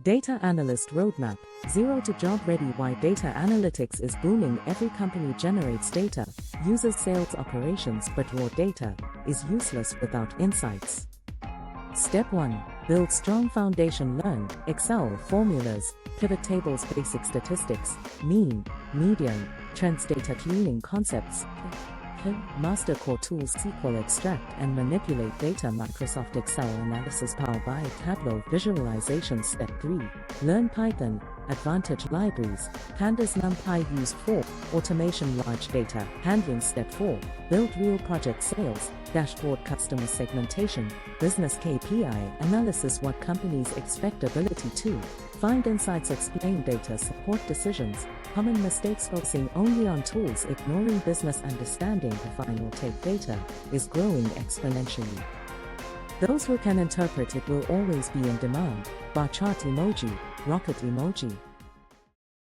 Data Analyst Roadmap, Zero to Job Ready. Why data analytics is booming. Every company generates data, uses sales operations, but raw data is useless without insights. Step 1. Build strong foundation. Learn Excel formulas, pivot tables, basic statistics, mean, median, trends, data cleaning concepts. Master core tools: SQL, extract and manipulate data, Microsoft Excel analysis, Power BI, Tableau, visualization. Step 3. Learn Python, advantage libraries, Pandas, NumPy, use for automation, large data handling. Step 4. Build real project sales, dashboard, customer segmentation, business KPI analysis, what companies expect, ability to find insights, explain data, support decisions, common mistakes, focusing only on tools, ignoring business understanding. The final take: data is growing exponentially. Those who can interpret it will always be in demand. Bar chart emoji, rocket emoji.